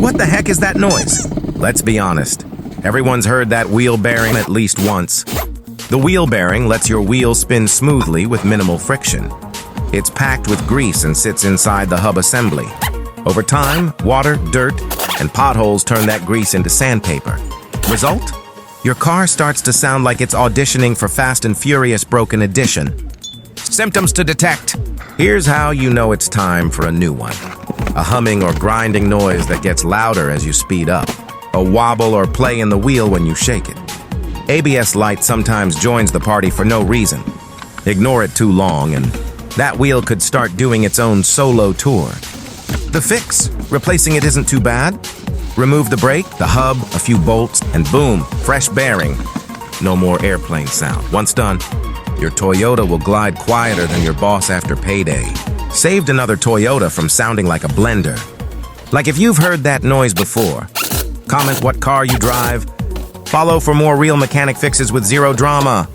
What the heck is that noise? Let's be honest. Everyone's heard that wheel bearing at least once. The wheel bearing lets your wheel spin smoothly with minimal friction. It's packed with grease and sits inside the hub assembly. Over time, water, dirt, and potholes turn that grease into sandpaper. Result? Your car starts to sound like it's auditioning for Fast and Furious Broken Edition. Symptoms to detect. Here's how you know it's time for a new one. A humming or grinding noise that gets louder as you speed up. A wobble or play in the wheel when you shake it. ABS light sometimes joins the party for no reason. Ignore it too long and that wheel could start doing its own solo tour. The fix? Replacing it isn't too bad. Remove the brake, the hub, a few bolts, and boom, fresh bearing. No more airplane sound. Once done, your Toyota will glide quieter than your boss after payday. Saved another Toyota from sounding like a blender. Like if you've heard that noise before, comment what car you drive. Follow for more real mechanic fixes with zero drama.